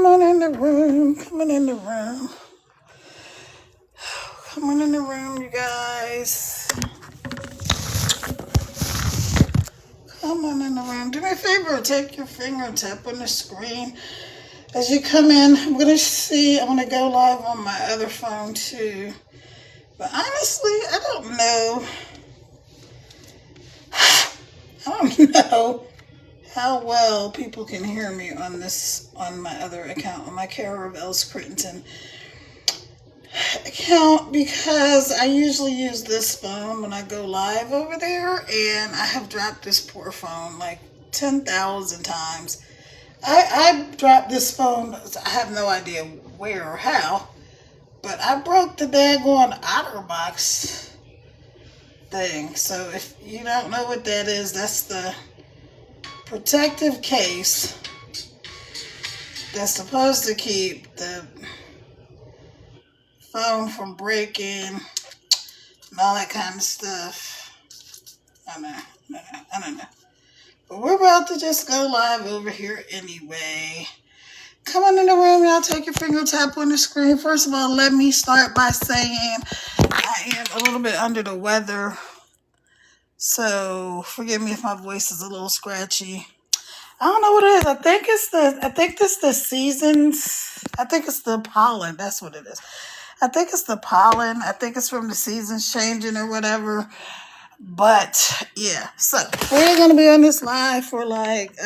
on in the room. Coming in the room. Coming in the room, you guys. Come on in the room. Do me a favor. Take your finger, tap on the screen. As you come in, I'm going to go live on my other phone too. But honestly, I don't know how well people can hear me on my other account, on my Kara Rebels Crittenton account, because I usually use this phone when I go live over there, and I have dropped this poor phone like 10,000 times. I dropped this phone, I have no idea where or how, but I broke the daggone OtterBox thing. So if you don't know what that is, that's the protective case that's supposed to keep the phone from breaking and all that kind of stuff. I don't know. But we're about to just go live over here anyway. Come on in the room, y'all. Take your finger, tap on the screen. First of all, let me start by saying I am a little bit under the weather, so forgive me if my voice is a little scratchy. I don't know what it is. I think it's the seasons. I think it's the pollen. That's what it is. I think it's the pollen. I think it's from the seasons changing or whatever. But yeah, so we're gonna be on this live for like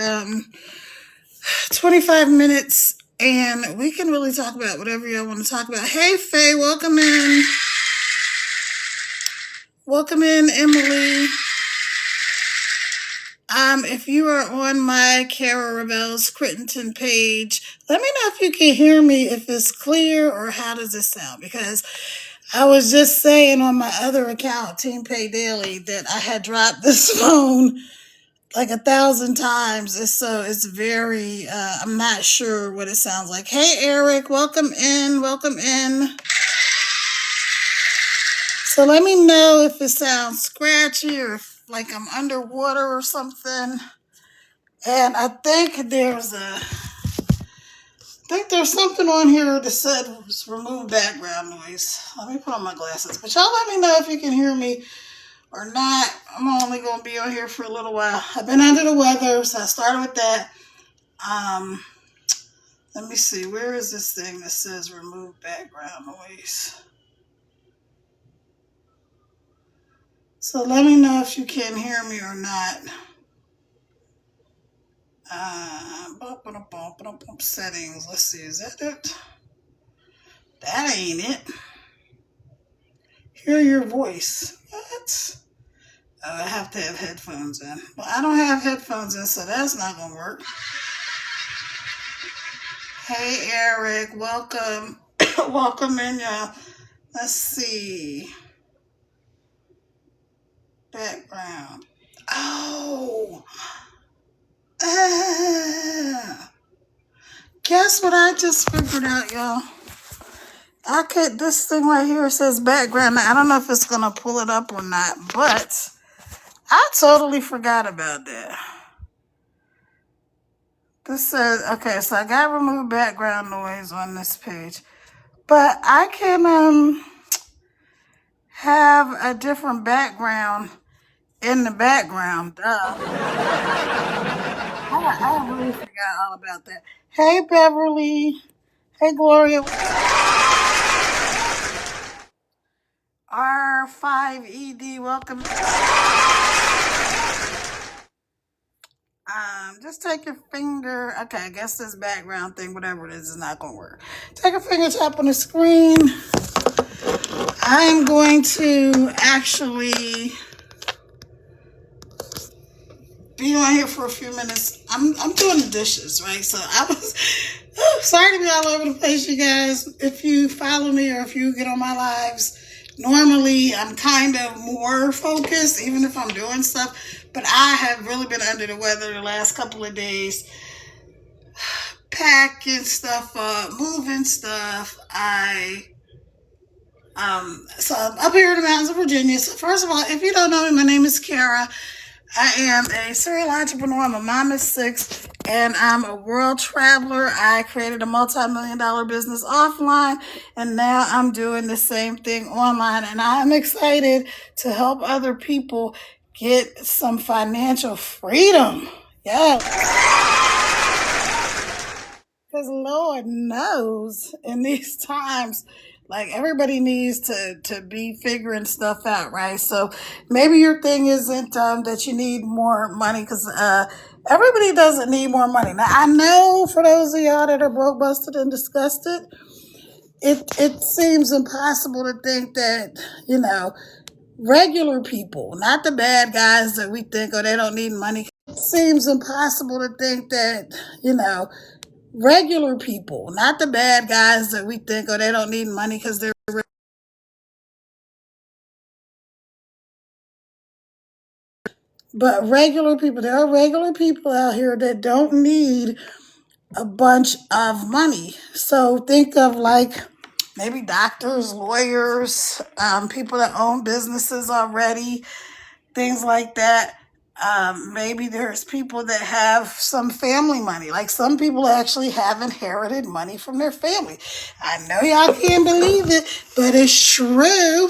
25 minutes, and we can really talk about whatever y'all want to talk about. Hey Faye, welcome in. Welcome in, Emily. If you are on my Kara Rebels Crittenton page, let me know if you can hear me, if it's clear, or how does it sound, because I was just saying on my other account, Team Pay Daily, that I had dropped this phone like 1,000 times. So it's very, I'm not sure what it sounds like. Hey, Eric, welcome in, welcome in. So let me know if it sounds scratchy or if like I'm underwater or something. And I think there's something on here that said remove background noise. Let me put on my glasses. But y'all let me know if you can hear me or not. I'm only going to be on here for a little while. I've been under the weather, so I started with that. Let me see. Where is this thing that says remove background noise? So let me know if you can hear me or not. Settings. Let's see. Is that it? That ain't it. Hear your voice. What? Oh, I have to have headphones in. Well, I don't have headphones in, so that's not going to work. Hey, Eric. Welcome. Welcome in, y'all. Let's see. Background. Oh. Guess what I just figured out, y'all? This thing right here says background. I don't know if it's going to pull it up or not, but I totally forgot about that. This says, okay, so I got remove background noise on this page, but I can have a different background in the background. Duh. I really forgot all about that. Hey, Beverly. Hey, Gloria. R5ED, welcome. Just take your finger. Okay, I guess this background thing, whatever it is not going to work. Take a finger, tap on the screen. I am going to actually be on here for a few minutes. I'm doing the dishes, right? So I was sorry to be all over the place, you guys. If you follow me or if you get on my lives, normally I'm kind of more focused, even if I'm doing stuff. But I have really been under the weather the last couple of days. Packing stuff up, moving stuff. So I'm up here in the mountains of Virginia. So first of all, if you don't know me, my name is Kara. I am a serial entrepreneur. I'm a mom of six, and I'm a world traveler. I created a multi-million-dollar business offline, and now I'm doing the same thing online. And I'm excited to help other people get some financial freedom. Yeah. Because Lord knows in these times, like everybody needs to be figuring stuff out, right? So maybe your thing isn't that you need more money because everybody doesn't need more money. Now, I know for those of y'all that are broke, busted, and disgusted, it seems impossible to think that, regular people, not the bad guys that we think, oh, they don't need money. It seems impossible to think that, regular people, not the bad guys that we think, oh, they don't need money because they're rich. But regular people, there are regular people out here that don't need a bunch of money. So think of like maybe doctors, lawyers, people that own businesses already, things like that. Maybe there's people that have some family money. Like some people actually have inherited money from their family. I know y'all can't believe it, but it's true.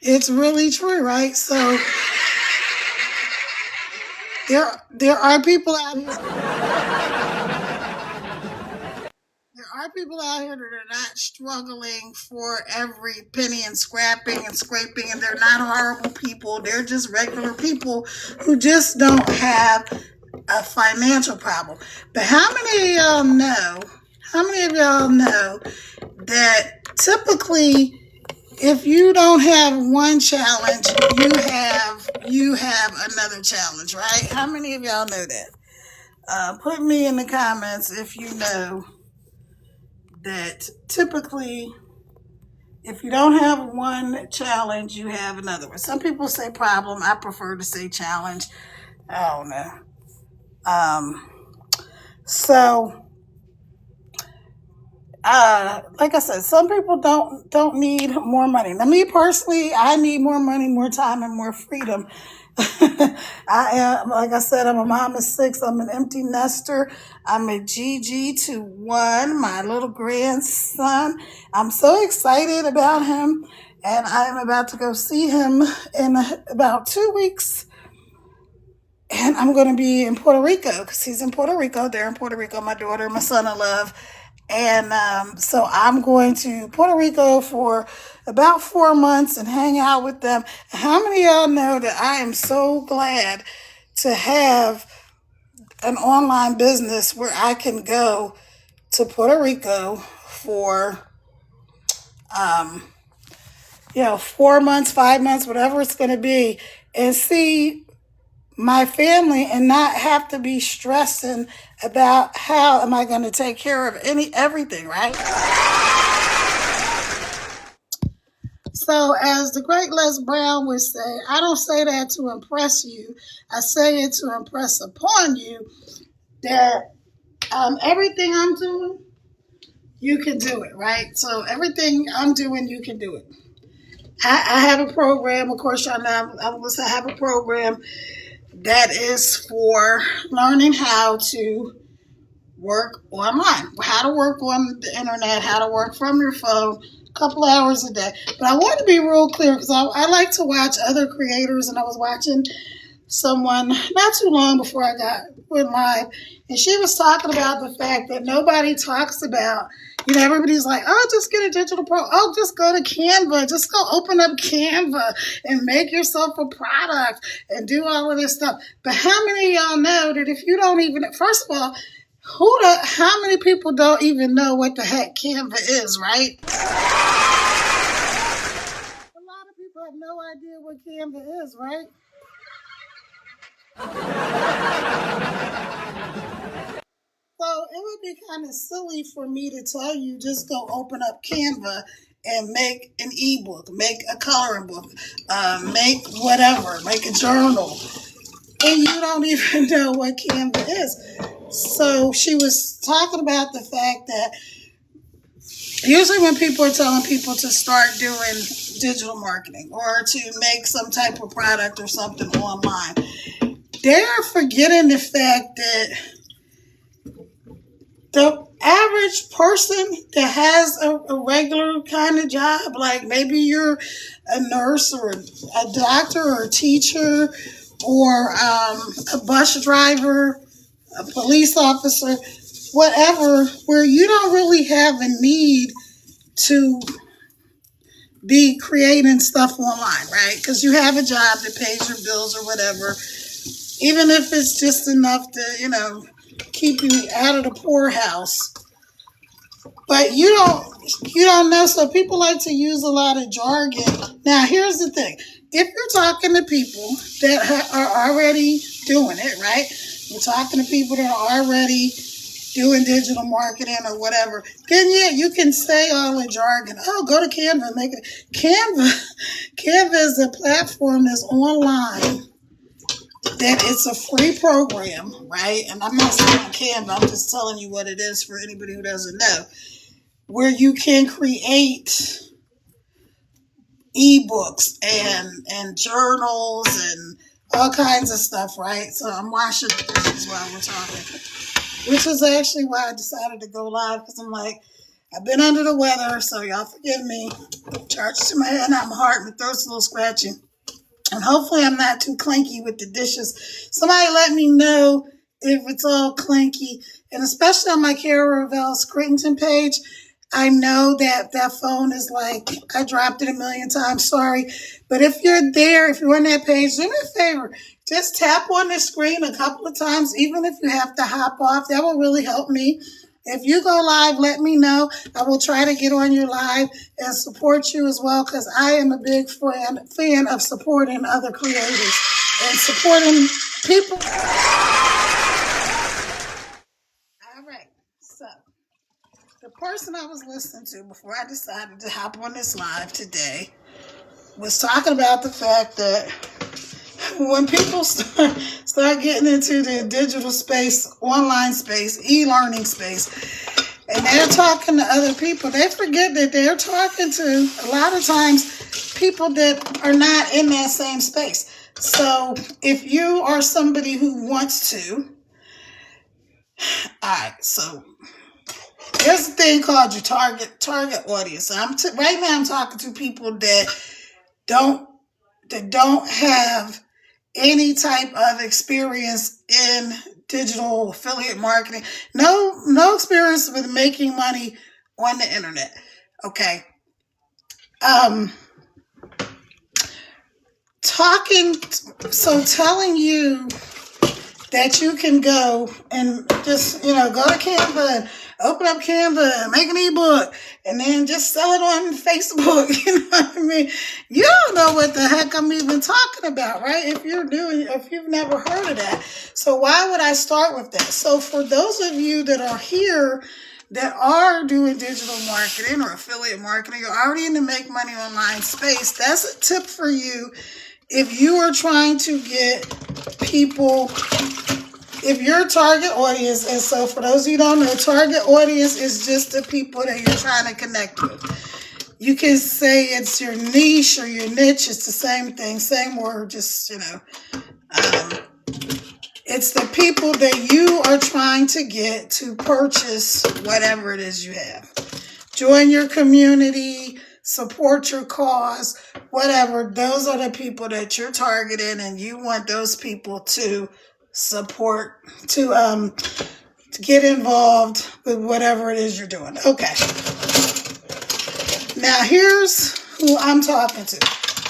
It's really true, right? So there are people out here. There are people out here that are not struggling for every penny and scrapping and scraping, and they're not horrible people. They're just regular people who just don't have a financial problem. But how many of y'all know? How many of y'all know that typically, if you don't have one challenge, you have another challenge, right? How many of y'all know that? Put me in the comments if you know that typically if you don't have one challenge, you have another one. Some people say problem. I prefer to say challenge. I don't know. So like I said, some people don't need more money. Now, me personally, I need more money, more time, and more freedom. I am, like I said, I'm a mom of six. I'm an empty nester. I'm a GG to one, my little grandson. I'm so excited about him, and I'm about to go see him in about 2 weeks. And I'm going to be in Puerto Rico because he's in Puerto Rico. They're in Puerto Rico, my daughter and my son in love. And so I'm going to Puerto Rico for about 4 months and hang out with them. How many of y'all know that I am so glad to have an online business where I can go to Puerto Rico for, 4 months, 5 months, whatever it's going to be, and see my family and not have to be stressing about how am I going to take care of everything, right? So as the great Les Brown would say, I don't say that to impress you. I say it to impress upon you that everything I'm doing, you can do it, right? So everything I'm doing, you can do it. I have a program, of course, y'all know I have a program that is for learning how to work online, how to work on the internet, how to work from your phone, a couple hours a day. But I want to be real clear because I like to watch other creators, and I was watching someone not too long before I went live, and she was talking about the fact that nobody talks about, everybody's like, oh, just get a digital pro. Oh, just go to Canva. Just go open up Canva and make yourself a product and do all of this stuff. But how many of y'all know that if you don't even, first of all, how many people don't even know what the heck Canva is, right? A lot of people have no idea what Canva is, right? So it would be kind of silly for me to tell you just go open up Canva and make an ebook, make a coloring book, make whatever, make a journal, and you don't even know what Canva is. So she was talking about the fact that Usually when people are telling people to start doing digital marketing or to make some type of product or something online, they're forgetting the fact that the average person that has a regular kind of job, like maybe you're a nurse or a doctor or a teacher or a bus driver, a police officer, whatever, where you don't really have a need to be creating stuff online, right? Because you have a job that pays your bills or whatever, even if it's just enough to, keep you out of the poorhouse. But you don't know. So people like to use a lot of jargon. Now, here's the thing: if you're talking to people that are already doing it, right? You're talking to people that are already doing digital marketing or whatever, then yeah, you can say all the jargon. Oh, go to Canva and make it. Canva is a platform that's online, that it's a free program, right? And I'm not saying Canva, I'm just telling you what it is for anybody who doesn't know, where you can create ebooks and journals and all kinds of stuff, right? So I'm washing the dishes while we're talking, which is actually why I decided to go live, because I'm like, I've been under the weather, so y'all forgive me. Charged to my head, not my heart, my throat's a little scratchy. And hopefully I'm not too clanky with the dishes. Somebody let me know if it's all clanky. And especially on my Cara Ravel Scrittington page, I know that that phone is like, I dropped it a million times, sorry. But if you're there, if you're on that page, do me a favor. Just tap on the screen a couple of times, even if you have to hop off. That will really help me. If you go live, let me know. I will try to get on your live and support you as well, because I am a big fan of supporting other creators and supporting people. All right. So the person I was listening to before I decided to hop on this live today was talking about the fact that when people start getting into the digital space, online space, e-learning space, and they're talking to other people, they forget that they're talking to, a lot of times, people that are not in that same space. So if you are somebody who wants to, all right, so there's a thing called your target audience. Right now I'm talking to people that don't have any type of experience in digital affiliate marketing. No experience with making money on the internet. Okay. Telling you that you can go and just, go to Canva and open up Canva and make an ebook and then just sell it on Facebook. You know what I mean? You don't know what the heck I'm even talking about, right? If you've never heard of that. So why would I start with that? So for those of you that are here that are doing digital marketing or affiliate marketing, you're already in the make money online space, that's a tip for you. If you are trying to get people, if your target audience, and so for those of you who don't know, target audience is just the people that you're trying to connect with. You can say it's your niche or your niche. It's the same thing, same word, just, it's the people that you are trying to get to purchase whatever it is you have. Join your community, support your cause, whatever. Those are the people that you're targeting, and you want those people to support, to get involved with whatever it is you're doing. Okay. Now here's who I'm talking to.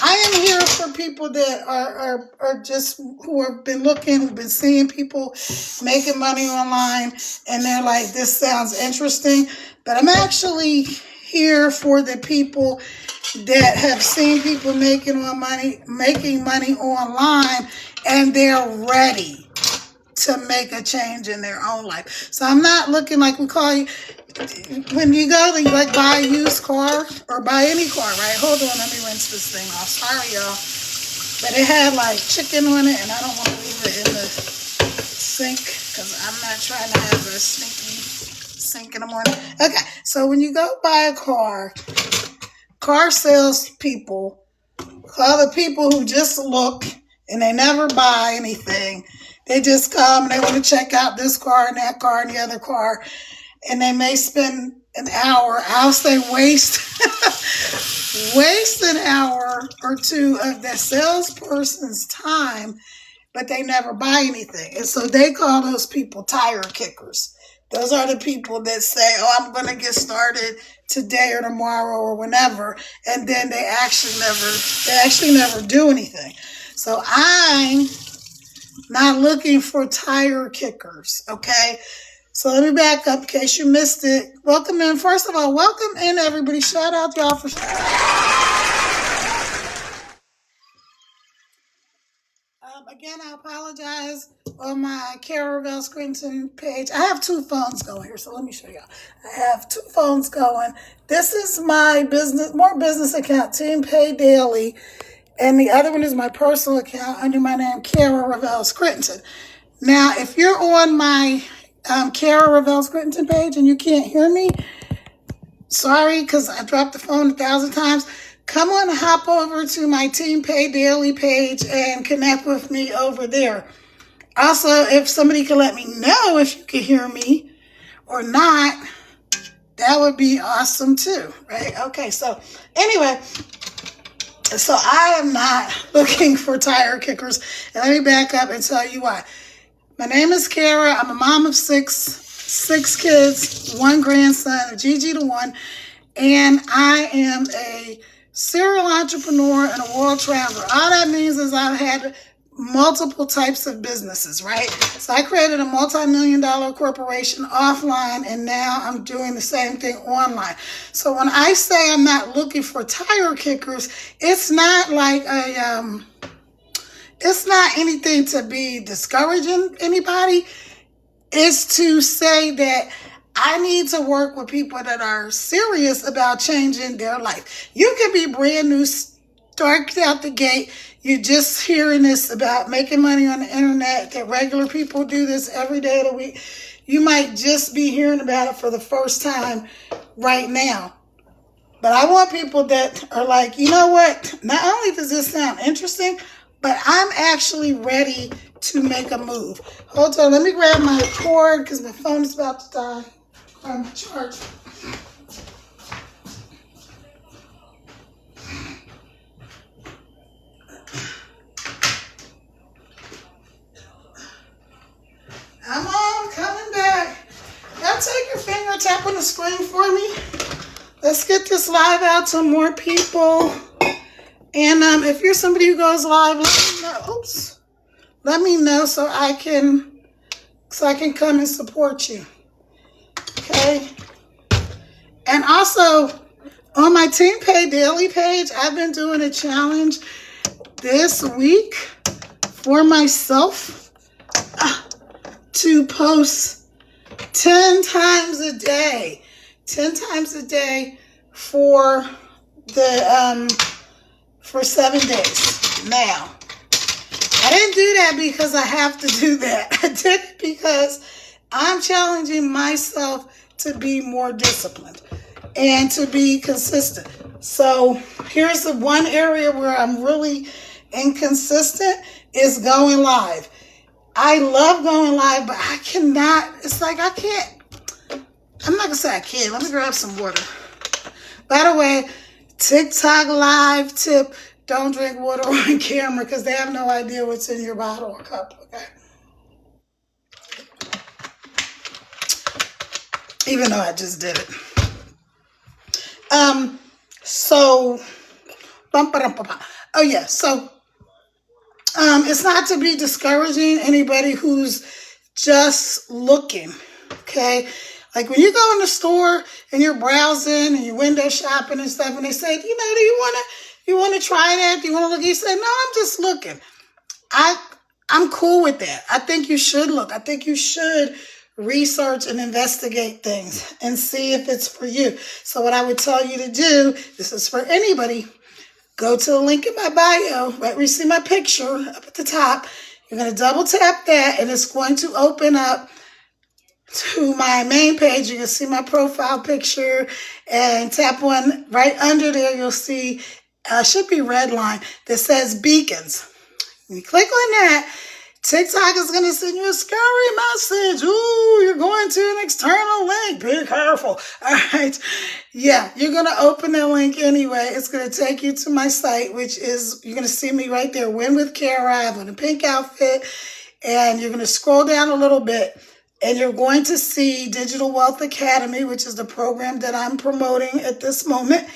I am here for people that are just, who have been looking, who've been seeing people making money online, and they're like, this sounds interesting. But I'm actually here for the people that have seen people making money online, and they're ready to make a change in their own life. So I'm not looking like we call you, when you go to like buy a used car or buy any car, right? Hold on, let me rinse this thing off. Sorry, y'all. But it had like chicken on it, and I don't want to leave it in the sink because I'm not trying to have a stinky sink in the morning. Okay, so when you go buy a car sales people, other people who just look and they never buy anything. They just come and they want to check out this car and that car and the other car, and they may spend an hour. I'll say waste an hour or two of that salesperson's time, but they never buy anything. And so they call those people tire kickers. Those are the people that say, oh, I'm going to get started today or tomorrow or whenever, and then they actually never do anything. So I'm not looking for tire kickers, okay? So let me back up in case you missed it. Welcome in. First of all, welcome in, everybody. Shout out y'all for... Again, I apologize on my Kara Ravel Scrington page. I have two phones going here, so let me show y'all. I have two phones going. This is my more business account, Team Pay Daily, and the other one is my personal account under my name, Kara Ravel Scrington. Now, if you're on my Kara Ravel Scrington page and you can't hear me, sorry, because I dropped the phone 1,000 times. Come on, hop over to my Team Pay Daily page and connect with me over there. Also, if somebody could let me know if you can hear me or not, that would be awesome too, right? Okay, so anyway, so I am not looking for tire kickers. And let me back up and tell you why. My name is Kara. I'm a mom of six kids, one grandson, a Gigi to one, and I am a serial entrepreneur and a world traveler. All that means is I've had multiple types of businesses, right? So I created a multi-million-dollar corporation offline, and now I'm doing the same thing online. So when I say I'm not looking for tire kickers, it's not like it's not anything to be discouraging anybody. It's to say that I need to work with people that are serious about changing their life. You can be brand new, start out the gate. You're just hearing this about making money on the internet, that regular people do this every day of the week. You might just be hearing about it for the first time right now. But I want people that are like, you know what? Not only does this sound interesting, but I'm actually ready to make a move. Hold on, let me grab my cord because my phone is about to die. On my charger. Come on, coming back. Now take your finger, tap on the screen for me. Let's get this live out to more people. And if you're somebody who goes live, let me know. Oops. Let me know so I can come and support you. Okay. And also on my Team Pay Daily page, I've been doing a challenge this week for myself to post 10 times a day. 10 times a day for for 7 days. Now, I didn't do that because I have to do that. I did it because I'm challenging myself to be more disciplined and to be consistent. So here's the one area where I'm really inconsistent is going live. I love going live, but I cannot. It's like I can't. I'm not going to say I can't. Let me grab some water. By the way, TikTok live tip, don't drink water on camera because they have no idea what's in your bottle or cup, okay? Even though I just did it. Oh yeah, so it's not to be discouraging anybody who's just looking, okay? Like when you go in the store and you're browsing and you're window shopping and stuff, and they say, you know, do you want to try that? Do you want to look? You say, no, I'm just looking. I'm cool with that. I think you should look. I think you should research and investigate things and see if it's for you. So what I would tell you to do, this is for anybody, go to the link in my bio, right where you see my picture up at the top. You're going to double tap that, and it's going to open up to my main page, you can see my profile picture, and tap one right under there. You'll see, should be red line that says beacons. When you click on that, TikTok is going to send you a scary message. Ooh, you're going to an external link. Be careful. All right. Yeah, you're going to open that link anyway. It's going to take you to my site, which is, you're going to see me right there, Win with Kara. I have on a pink outfit. And you're going to scroll down a little bit, and you're going to see Digital Wealth Academy, which is the program that I'm promoting at this moment.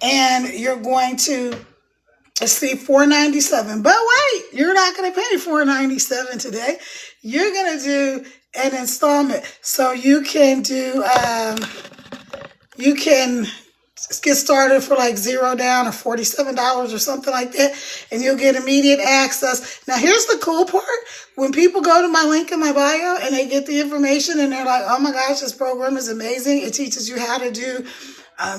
And you're going to see $497. But wait, you're not going to pay $497 today. You're going to do an installment. So you can do, you can get started for like $0 down or $47 or something like that, and you'll get immediate access. Now, here's the cool part. When people go to my link in my bio and they get the information and they're like, oh my gosh, this program is amazing. It teaches you how to do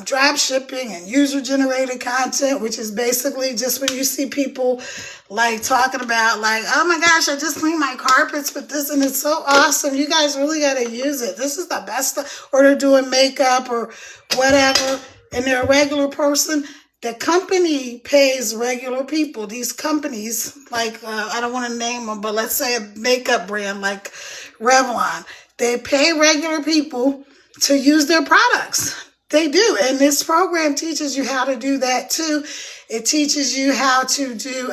drop shipping and user-generated content, which is basically just when you see people like talking about like, oh my gosh, I just cleaned my carpets with this and it's so awesome. You guys really got to use it. This is the best stuff. Or they're doing makeup or whatever, and they're a regular person. The company pays regular people. These companies, like, I don't want to name them, but let's say a makeup brand like Revlon, they pay regular people to use their products. They do. And this program teaches you how to do that too. It teaches you how to do,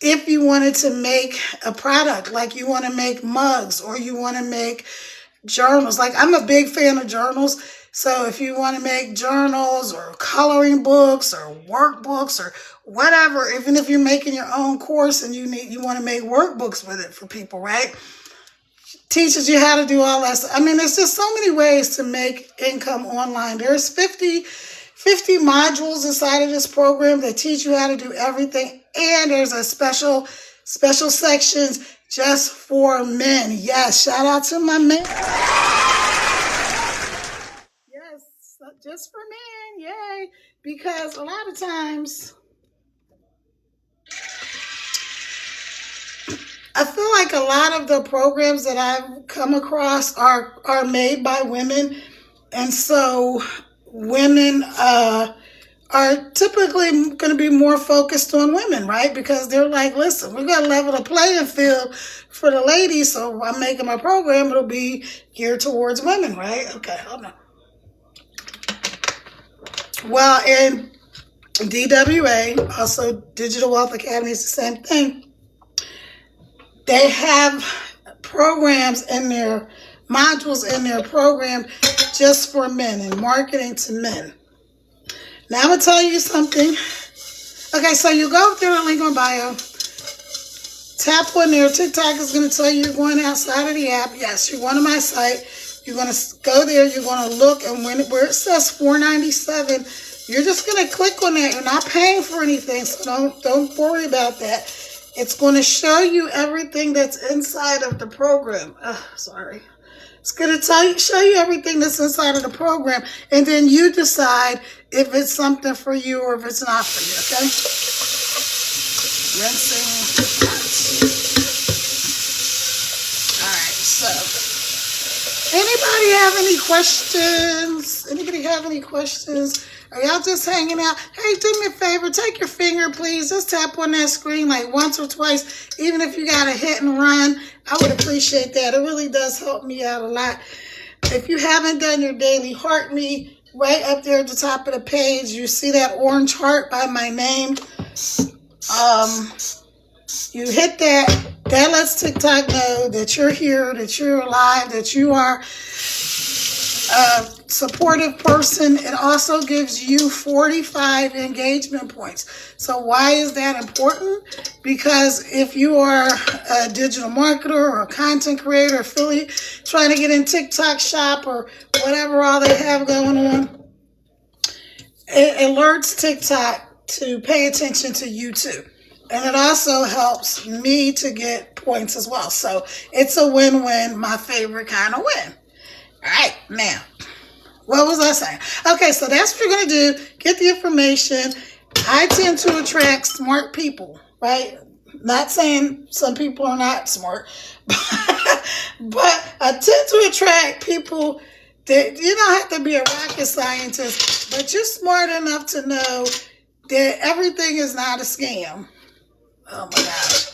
if you wanted to make a product, like you want to make mugs or you want to make journals. Like, I'm a big fan of journals. So if you want to make journals or coloring books or workbooks or whatever, even if you're making your own course and you want to make workbooks with it for people, right? Teaches you how to do all that stuff. I mean, there's just so many ways to make income online. There's 50 modules inside of this program that teach you how to do everything. And there's a special sections just for men. Yes, shout out to my men. Yes, just for men. Yay. Because a lot of times I feel like a lot of the programs that I've come across are made by women. And so women are typically going to be more focused on women, right? Because they're like, listen, we're going to level the playing field for the ladies. So I'm making my program. It'll be geared towards women, right? Okay, hold on. Well, in DWA, also Digital Wealth Academy, is the same thing. They have programs in their modules in their program just for men and marketing to men. Now I'm going to tell you something. Okay, so you go through the link on bio. Tap on there. TikTok is going to tell you you're going outside of the app. Yes, you're going to my site. You're going to go there. You're going to look, and where it says $497, you're just going to click on that. You're not paying for anything, so don't worry about that. It's going to show you everything that's inside of the program. Sorry. It's going to show you everything that's inside of the program, and then you decide if it's something for you or if it's not for you, okay? Rinsing. All right, so anybody have any questions? Anybody have any questions? Are y'all just hanging out? Hey, do me a favor. Take your finger, please. Just tap on that screen like once or twice. Even if you got to hit and run, I would appreciate that. It really does help me out a lot. If you haven't done your daily heart me, right up there at the top of the page, you see that orange heart by my name. You hit that. That lets TikTok know that you're here, that you're alive, that you are a supportive person. It also gives you 45 engagement points. So why is that important? Because if you are a digital marketer or a content creator, affiliate, trying to get in TikTok shop or whatever all they have going on, it alerts TikTok to pay attention to you too. And it also helps me to get points as well. So it's a win-win, my favorite kind of win. All right, now, what was I saying? Okay, so that's what you're going to do. Get the information. I tend to attract smart people, right? Not saying some people are not smart, but But I tend to attract people that you don't have to be a rocket scientist, but you're smart enough to know that everything is not a scam. Oh my gosh.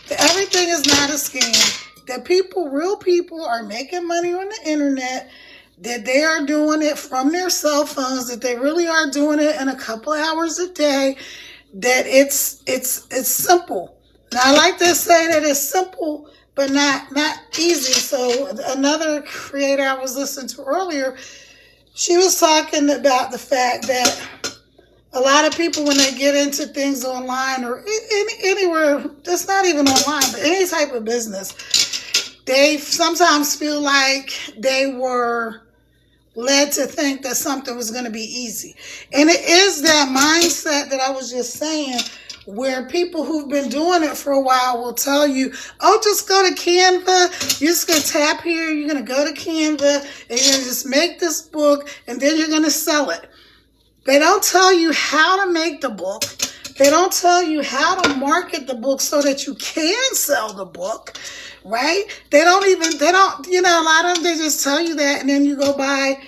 That everything is not a scam. That real people are making money on the internet, that they are doing it from their cell phones, that they really are doing it in a couple hours a day, that it's simple. Now I like to say that it's simple but not easy. So another creator I was listening to earlier, she was talking about the fact that a lot of people, when they get into things online or anywhere, that's not even online, but any type of business, they sometimes feel like they were led to think that something was going to be easy. And it is that mindset that I was just saying, where people who've been doing it for a while will tell you, oh, just go to Canva. You're just going to tap here. You're going to go to Canva and you're going to just make this book and then you're going to sell it. They don't tell you how to make the book. They don't tell you how to market the book so that you can sell the book, right? They don't, you know, a lot of them, they just tell you that and then you go buy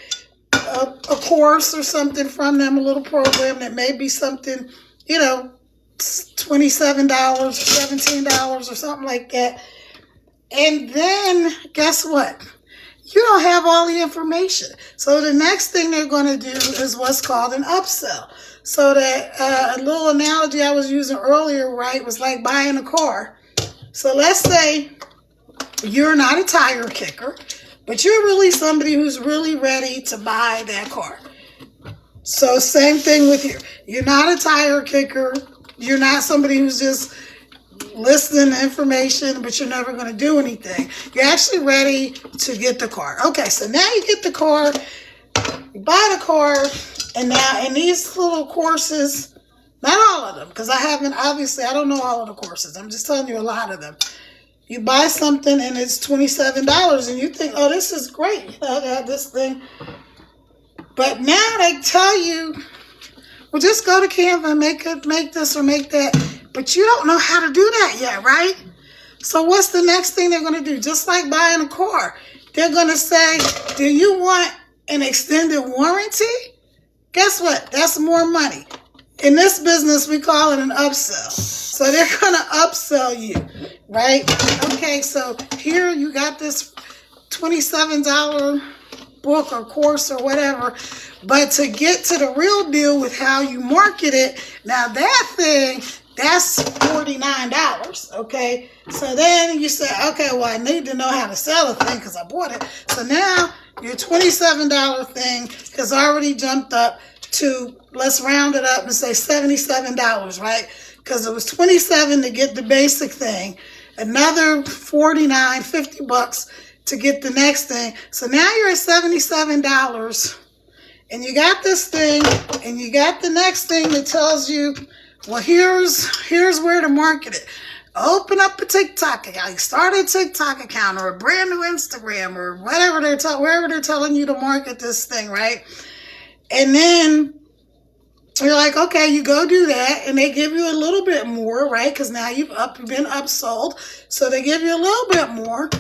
a course or something from them, a little program that may be something, you know, $27 or $17 or something like that. And then guess what? You don't have all the information. So the next thing they're going to do is what's called an upsell. So that a little analogy I was using earlier, right, was like buying a car. So let's say you're not a tire kicker, but you're really somebody who's really ready to buy that car. So same thing with you. You're not a tire kicker. You're not somebody who's just listening to information, but you're never going to do anything. You're actually ready to get the car. Okay, so now you get the car, you buy the car, and now in these little courses, not all of them, because I don't know all of the courses. I'm just telling you a lot of them. You buy something and it's $27 and you think, oh, this is great. You know, I got this thing. But now they tell you, well, just go to Canva and make this or make that. But you don't know how to do that yet, right? So what's the next thing they're going to do? Just like buying a car. They're going to say, do you want an extended warranty? Guess what? That's more money. In this business, we call it an upsell. So they're going to upsell you, right? Okay, so here you got this $27 book or course or whatever. But to get to the real deal with how you market it, now that thing, that's $49, okay? So then you say, okay, well, I need to know how to sell the thing because I bought it. So now your $27 thing has already jumped up to, let's round it up and say $77, right? Because it was $27 to get the basic thing, another $49, $50 to get the next thing. So now you're at $77, and you got this thing, and you got the next thing that tells you, well, here's where to market it. Open up a TikTok account. Start a TikTok account or a brand new Instagram or whatever wherever they're telling you to market this thing, right? And then you're like, okay, you go do that, and they give you a little bit more, right? Because now you've been upsold, so they give you a little bit more.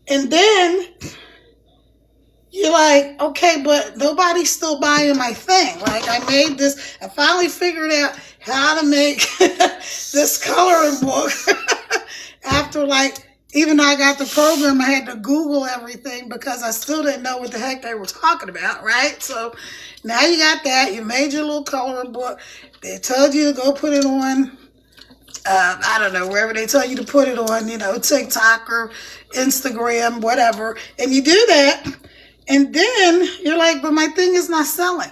And then you're like, okay, but nobody's still buying my thing. Like, I made this, I finally figured out how to make this coloring book after, like, even though I got the program, I had to Google everything because I still didn't know what the heck they were talking about, right? So now you got that. You made your little coloring book. They told you to go put it on, I don't know, wherever they tell you to put it on, you know, TikTok or Instagram, whatever. And you do that. And then you're like, but my thing is not selling.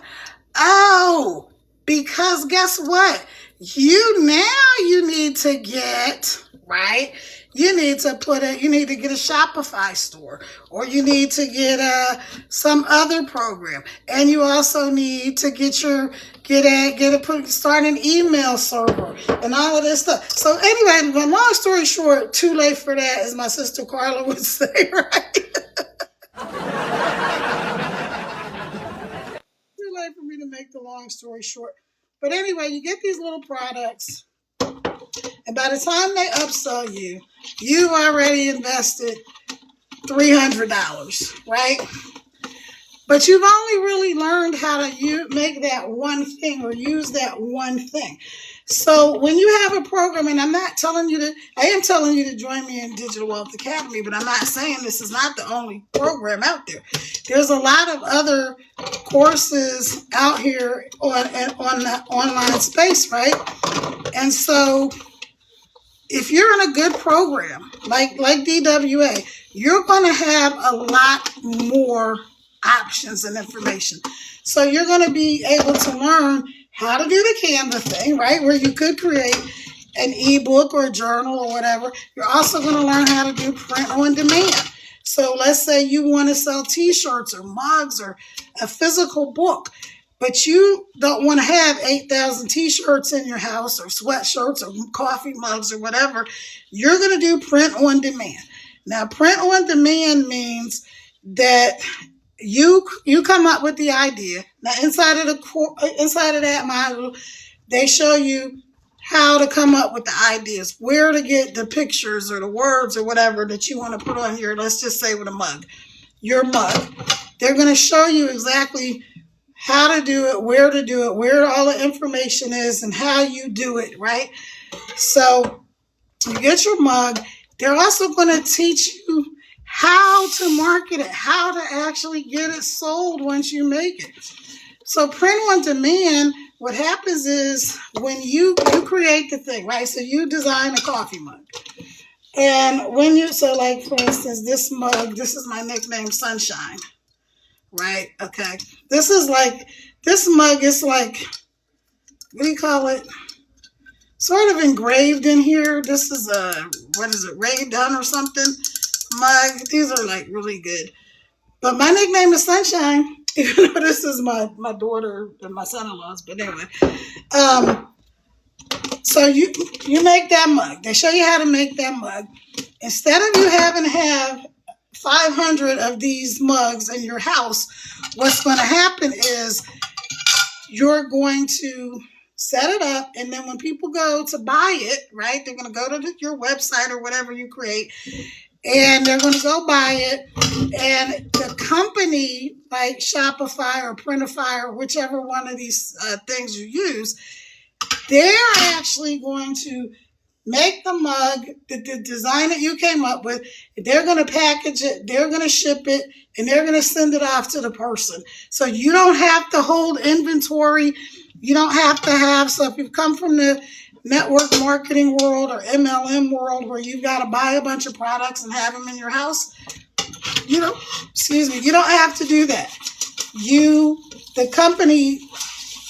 Oh, because guess what? You need to get, right? You need to get a Shopify store, or you need to get some other program. And you also need to start an email server and all of this stuff. So anyway, long story short, too late for that, as my sister Carla would say, right? Too late for me to make the long story short. But anyway, you get these little products, and by the time they upsell you, You've already invested $300, right? But you've only really learned how to make that one thing or use that one thing. So when you have a program, and I am telling you to join me in Digital Wealth Academy, but I'm not saying this is not the only program out there. There's a lot of other courses out here on the online space, right? And so if you're in a good program like DWA, you're going to have a lot more options and information. So you're going to be able to learn how to do the Canva thing, right? Where you could create an ebook or a journal or whatever. You're also going to learn how to do print on demand. So let's say you want to sell t-shirts or mugs or a physical book, but you don't want to have 8,000 t-shirts in your house or sweatshirts or coffee mugs or whatever. You're going to do print on demand. Now, print on demand means that you come up with the idea. Now, inside of that module, they show you how to come up with the ideas, where to get the pictures or the words or whatever that you want to put on here. Let's just say with a mug, your mug. They're going to show you exactly how to do it, where to do it, where all the information is, and how you do it, right? So you get your mug. They're also going to teach you how to market it, how to actually get it sold once you make it. So print on demand, what happens is when you create the thing, right? So you design a coffee mug. And so like, for instance, this mug, this is my nickname, Sunshine, right? Okay. This mug is like, what do you call it? Sort of engraved in here. This is Ray Dunn or something mug. These are like really good. But my nickname is Sunshine, even though this is my daughter and my son-in-law's. But anyway, so you make that mug. They show you how to make that mug. Instead of you having to have 500 of these mugs in your house, what's going to happen is you're going to set it up, and then when people go to buy it, right, they're going to go to your website or whatever you create, and they're going to go buy it, and the company like Shopify or Printify or whichever one of these things you use, they're actually going to make the mug, the design that you came up with. They're going to package it, they're going to ship it, and they're going to send it off to the person. So you don't have to hold inventory. You don't have to have, so if you've come from the network marketing world or MLM world where you've got to buy a bunch of products and have them in your house, you don't have to do that. The company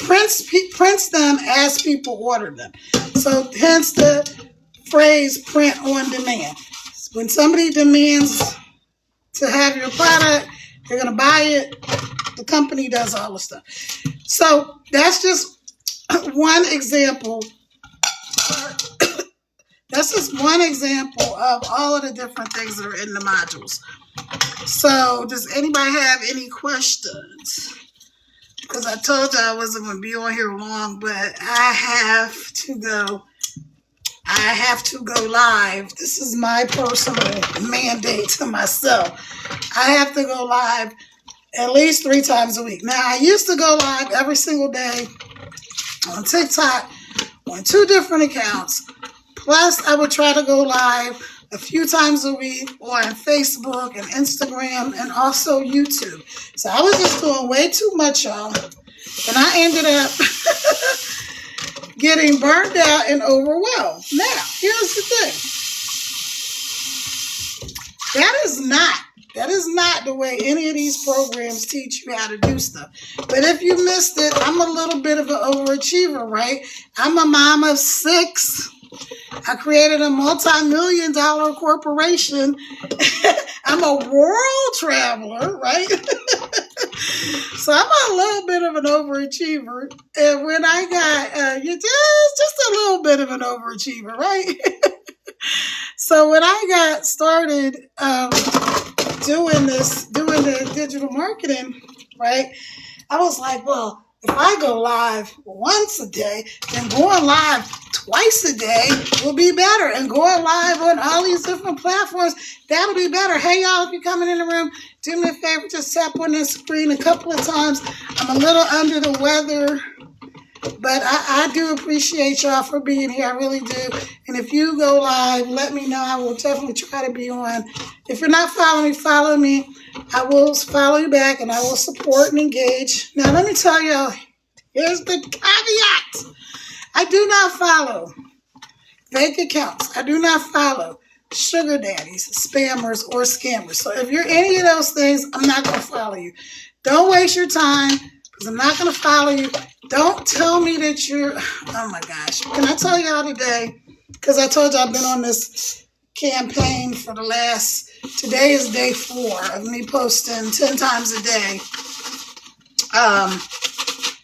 prints them as people order them. So hence the phrase print on demand. When somebody demands to have your product, they're going to buy it. The company does all the stuff. So that's just one example. That's just one example of all of the different things that are in the modules. So does anybody have any questions? Because I told you I wasn't going to be on here long, but I have to go. I have to go live. This is my personal mandate to myself. I have to go live at least 3 times a week. Now, I used to go live every single day on TikTok on 2 different accounts. Plus, I would try to go live a few times a week on Facebook and Instagram and also YouTube. So I was just doing way too much, y'all. And I ended up getting burned out and overwhelmed. Now, here's the thing. That is not the way any of these programs teach you how to do stuff. But if you missed it, I'm a little bit of an overachiever, right? I'm a mom of 6. I created a multi-million-dollar corporation. I'm a world traveler, right? So I'm a little bit of an overachiever. And when I got, just a little bit of an overachiever, right? So when I got started doing the digital marketing, right, I was like, well, if I go live once a day, then going live twice a day will be better. And going live on all these different platforms, that'll be better. Hey, y'all, if you're coming in the room, do me a favor, just tap on this screen a couple of times. I'm a little under the weather, but I do appreciate y'all for being here. I really do. And if you go live, let me know. I will definitely try to be on. If you're not following me, follow me. I will follow you back, and I will support and engage. Now, let me tell y'all, here's the caveat. I do not follow fake accounts. I do not follow sugar daddies, spammers, or scammers. So if you're any of those things, I'm not going to follow you. Don't waste your time, because I'm not going to follow you. Don't tell me that you're, oh my gosh. Can I tell y'all today, because I told you I've been on this campaign for the last, today is day 4 of me posting 10 times a day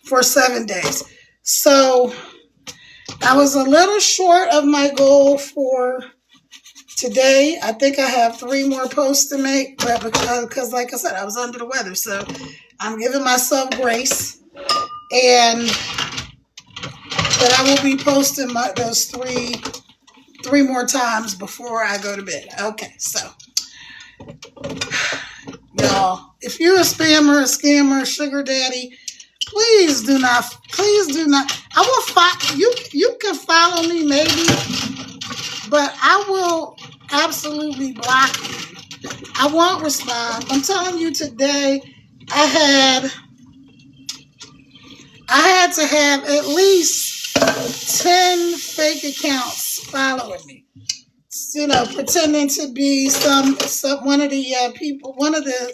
for 7 days. So I was a little short of my goal for today. I think I have 3 more posts to make, but because like I said, I was under the weather. So I'm giving myself grace, and that I will be posting those three more times before I go to bed. Okay, so y'all, if you're a spammer, a scammer, sugar daddy, please do not. I will you can follow me maybe, but I will absolutely block you. I won't respond. I'm telling you today, I had to have at least 10 fake accounts following me. You know, pretending to be one of the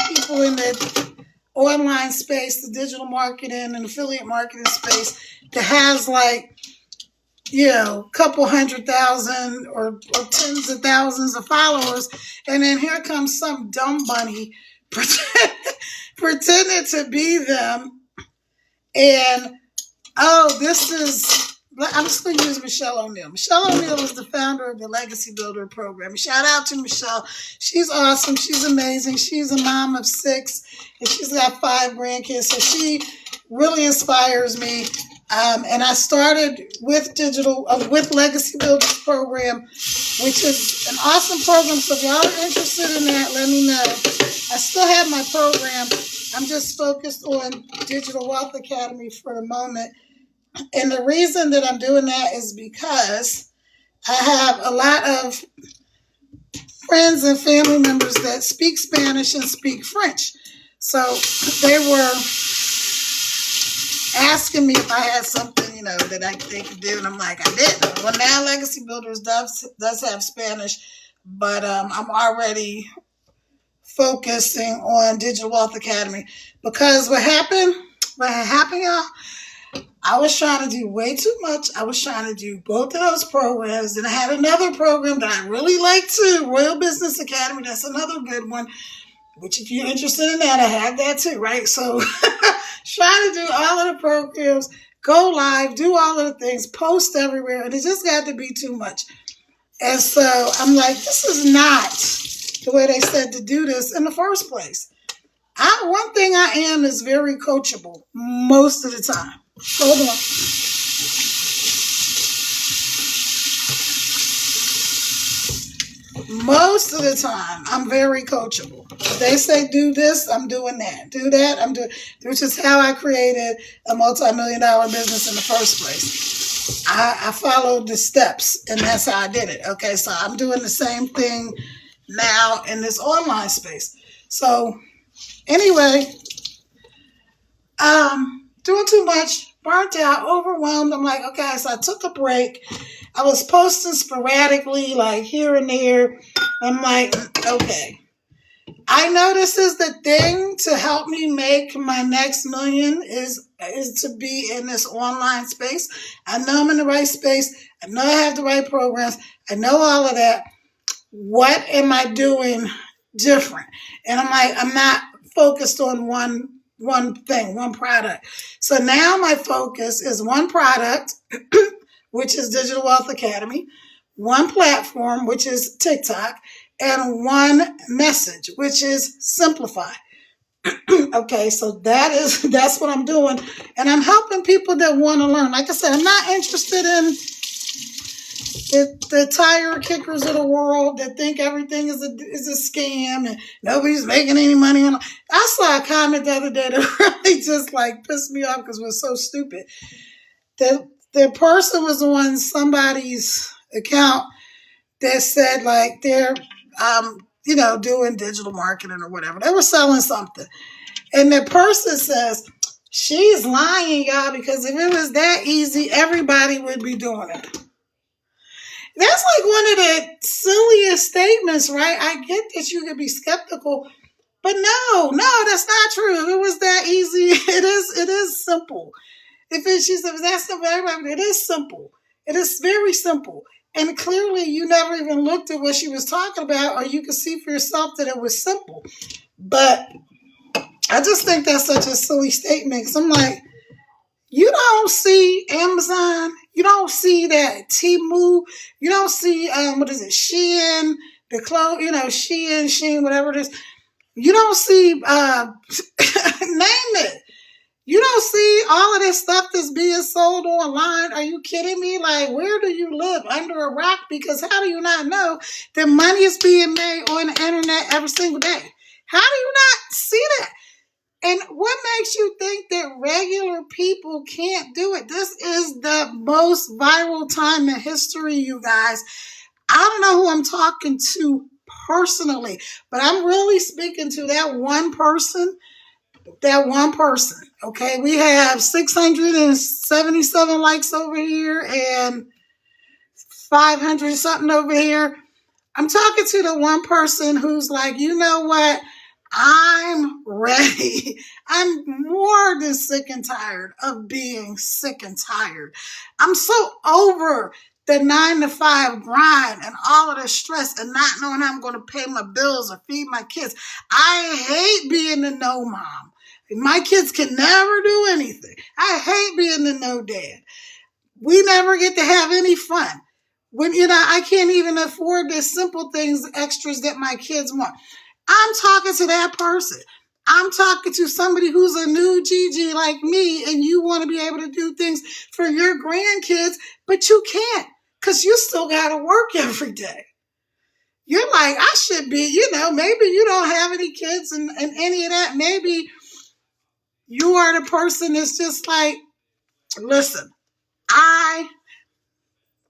people in the online space, the digital marketing and affiliate marketing space, that has like, you know, a couple 100,000 or tens of thousands of followers, and then here comes some dumb bunny pretending to be them, and I'm just going to use Michelle O'Neill. Michelle O'Neill is the founder of the Legacy Builder program. Shout out to Michelle. She's awesome. She's amazing. She's a mom of 6, and she's got 5 grandkids. So she really inspires me. And I started with Legacy Builders program, which is an awesome program. So if y'all are interested in that, let me know. I still have my program. I'm just focused on Digital Wealth Academy for the moment. And the reason that I'm doing that is because I have a lot of friends and family members that speak Spanish and speak French. So they were asking me if I had something, you know, that they could do. And I'm like, I didn't. Well, now Legacy Builders does have Spanish, but I'm already focusing on Digital Wealth Academy, because what happened, y'all, I was trying to do way too much. I was trying to do both of those programs. And I had another program that I really like too, Royal Business Academy. That's another good one, which if you're interested in that, I have that too, right? So trying to do all of the programs, go live, do all of the things, post everywhere. And it just got to be too much. And so I'm like, this is not the way they said to do this in the first place. One thing I am is very coachable most of the time. Hold on. Most of the time, I'm very coachable. If they say do this, I'm doing that. Do that, I'm doing. Which is how I created a multi-million-dollar business in the first place. I followed the steps, and that's how I did it. Okay, so I'm doing the same thing now in this online space. So anyway, doing too much, burnt out, overwhelmed. I'm like, okay, so I took a break. I was posting sporadically, like here and there. I'm like, okay. I know this is the thing to help me make my next million is to be in this online space. I know I'm in the right space. I know I have the right programs. I know all of that. What am I doing different? And I'm like, I'm not focused on one thing, one product. So now my focus is one product, which is Digital Wealth Academy, one platform, which is TikTok, and one message, which is Simplify. Okay, so that's what I'm doing. And I'm helping people that want to learn. Like I said, I'm not interested in the tire kickers of the world that think everything is a scam and nobody's making any money on. I saw a comment the other day that really just like pissed me off because it was so stupid. The person was on somebody's account that said like they're doing digital marketing or whatever. They were selling something. And the person says, she's lying, y'all, because if it was that easy, everybody would be doing it. That's like one of the silliest statements, right? I get that you could be skeptical, but no, that's not true. If it was that easy, it is simple. She said, that's simple, everybody, it is simple. It is very simple. And clearly you never even looked at what she was talking about, or you could see for yourself that it was simple. But I just think that's such a silly statement, because I'm like, you don't see Amazon, you don't see that Temu, you don't see Shein, the clothes, Shein, whatever it is. You don't see name it. You don't see all of this stuff that's being sold online. Are you kidding me? Like, where do you live? Under a rock? Because how do you not know that money is being made on the internet every single day? How do you not see that? And what makes you think that regular people can't do it? This is the most viral time in history, you guys. I don't know who I'm talking to personally, but I'm really speaking to that one person. Okay, we have 677 likes over here and 500 something over here. I'm talking to the one person who's like, you know what? I'm ready. I'm more than sick and tired of being sick and tired. I'm so over the 9-to-5 grind and all of the stress and not knowing how I'm going to pay my bills or feed my kids. I hate being the no mom. My kids can never do anything. I hate being the no dad. We never get to have any fun. When, I can't even afford the simple things, extras that my kids want. I'm talking to that person. I'm talking to somebody who's a new Gigi like me, and you want to be able to do things for your grandkids, but you can't because you still got to work every day. You're like, I should be, maybe you don't have any kids and any of that. Maybe you are the person that's just like, listen, I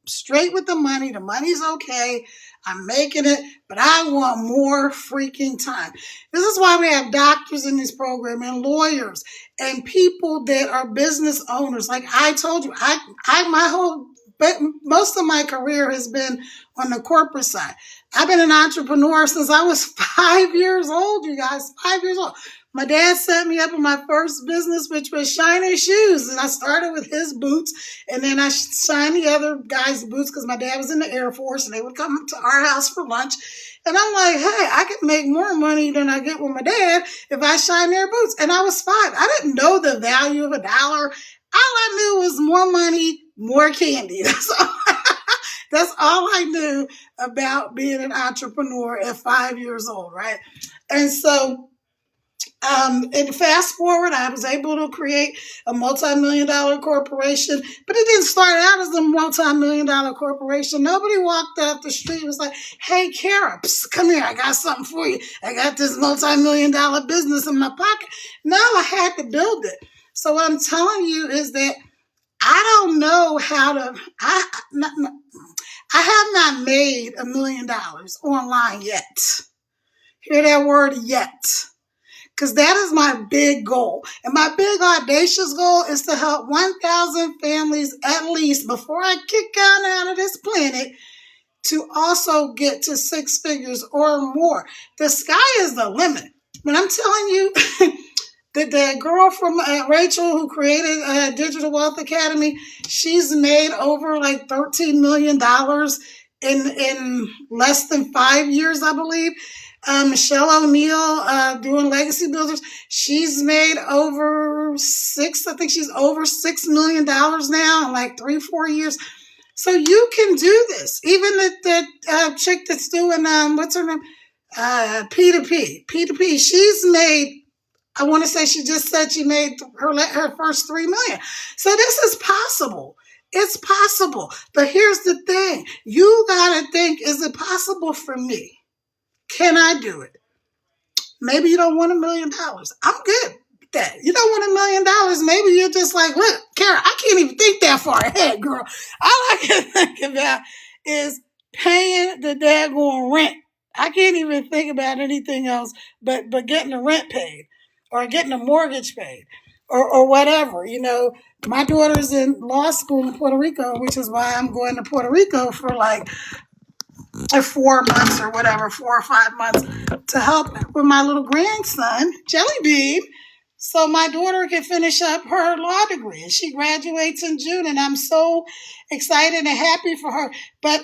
straight with the money. The money's okay. I'm making it, but I want more freaking time. This is why we have doctors in this program and lawyers and people that are business owners. Like I told you, but most of my career has been on the corporate side. I've been an entrepreneur since I was 5 years old, you guys, 5 years old. My dad set me up in my first business, which was shining shoes. And I started with his boots, and then I shined the other guys' boots because my dad was in the Air Force, and they would come to our house for lunch. And I'm like, hey, I could make more money than I get with my dad if I shine their boots. And I was 5. I didn't know the value of $1. All I knew was more money, more candy. That's all I knew about being an entrepreneur at 5 years old, right? And so and fast forward, I was able to create a multi-million-dollar corporation, but it didn't start out as a multi-million-dollar corporation. Nobody walked out the street and was like, hey, Kara, come here, I got something for you. I got this multi-million-dollar business in my pocket. No, I had to build it. So what I'm telling you is that I don't know how to, I have not made $1 million online yet. Hear that word, yet. Because that is my big goal. And my big audacious goal is to help 1,000 families at least before I kick out of this planet to also get to 6 figures or more. The sky is the limit. But I'm telling you, the girl from Rachel who created Digital Wealth Academy, she's made over like $13 million in less than 5 years, I believe. Michelle O'Neill doing Legacy Builders, she's made over $6 million now in like 3-4 years. So you can do this. Even the chick that's doing what's her name, P2P. She's made, I want to say she just said she made her first $3 million. So this is possible. It's possible. But here's the thing. You got to think, is it possible for me? Can I do it? Maybe you don't want $1 million. I'm good with that. You don't want $1 million. Maybe you're just like, look, Kara, I can't even think that far ahead, girl. All I can think about is paying the daggone rent. I can't even think about anything else but getting the rent paid or getting the mortgage paid or whatever. My daughter's in law school in Puerto Rico, which is why I'm going to Puerto Rico for like 4 months or whatever, 4 or 5 months to help with my little grandson, Jelly Bean, so my daughter can finish up her law degree. And she graduates in June, and I'm so excited and happy for her. But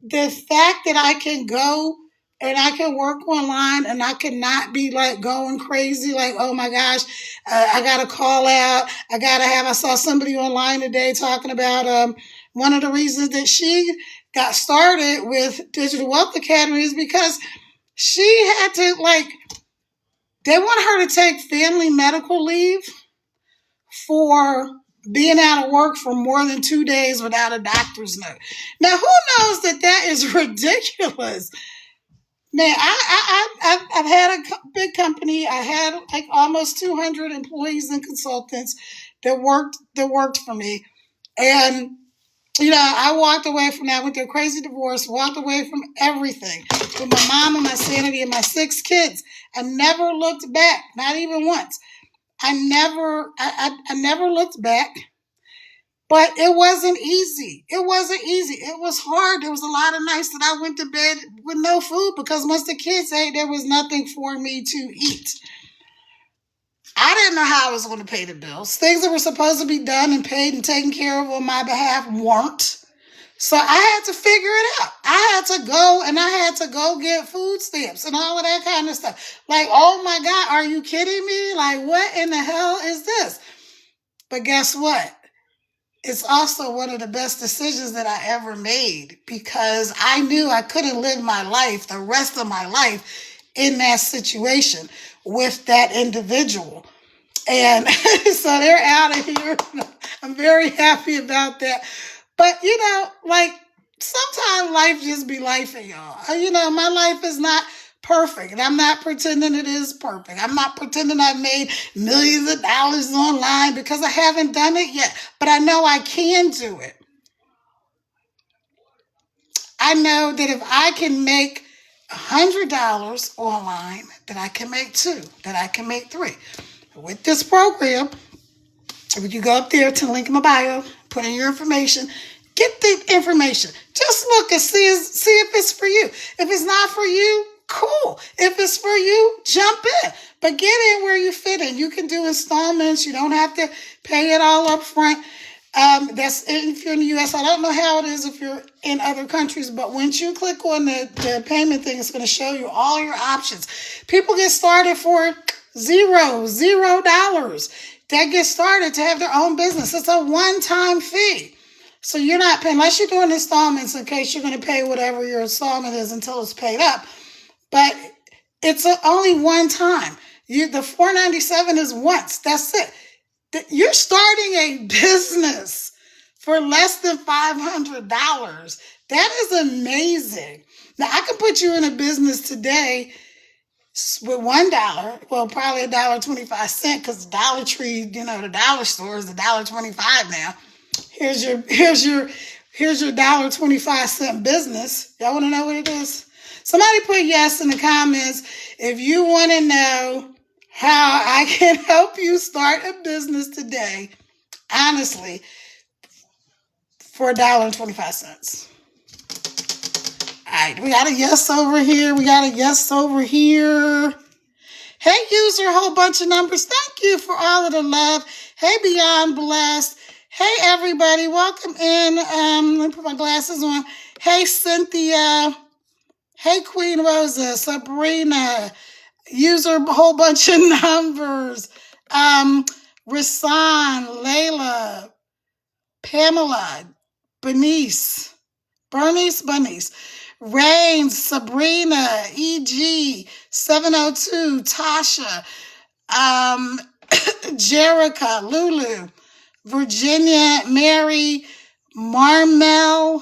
the fact that I can go and I can work online and I can not be like going crazy, like, oh my gosh, I got to call out. I saw somebody online today talking about one of the reasons that she got started with Digital Wealth Academy is because she had to, they want her to take family medical leave for being out of work for more than 2 days without a doctor's note. Now, who knows that is ridiculous? Man, I've had a big company. I had like almost 200 employees and consultants that worked for me. And I walked away from that with their crazy divorce, walked away from everything with my mom and my sanity and my 6 kids. I never looked back, not even once. I never looked back, but it wasn't easy. It wasn't easy. It was hard. There was a lot of nights that I went to bed with no food because once the kids ate, there was nothing for me to eat. I didn't know how I was going to pay the bills. Things that were supposed to be done and paid and taken care of on my behalf weren't. So I had to figure it out. I had to go get food stamps and all of that kind of stuff. Like, oh my God, are you kidding me? Like, what in the hell is this? But guess what? It's also one of the best decisions that I ever made because I knew I couldn't live my life, the rest of my life, in that situation with that individual. And so they're out of here. I'm very happy about that. But, sometimes life just be life, y'all. My life is not perfect. And I'm not pretending it is perfect. I'm not pretending I've made millions of dollars online because I haven't done it yet. But I know I can do it. I know that if I can make $100 online, that I can make 2, that I can make 3. With this program, if you go up there to the link in my bio, put in your information, get the information. Just look and see if it's for you. If it's not for you, cool. If it's for you, jump in. But get in where you fit in. You can do installments. You don't have to pay it all up front. That's if you're in the U.S. I don't know how it is if you're in other countries, but once you click on the payment thing, it's going to show you all your options. People get started for $0. That get started to have their own business. It's a one-time fee. So you're not paying, unless you're doing installments in case you're going to pay whatever your installment is until it's paid up. But it's only one time. The $497 is once. That's it. You're starting a business for less than $500. That is amazing. Now, I can put you in a business today with $1, well, probably $1.25, because Dollar Tree, the dollar store is $1.25 now. Here's your $1.25 business. Y'all want to know what it is? Somebody put yes in the comments if you want to know how I can help you start a business today, honestly, for $1.25. All right, we got a yes over here. Hey, user, a whole bunch of numbers. Thank you for all of the love. Hey, Beyond Blessed. Hey, everybody. Welcome in. Let me put my glasses on. Hey, Cynthia. Hey, Queen Rosa. Sabrina. User, a whole bunch of numbers. Rasan, Layla, Pamela, Bernice, Rain, Sabrina, EG, 702, Tasha, Jerica, Lulu, Virginia, Mary, Marmel,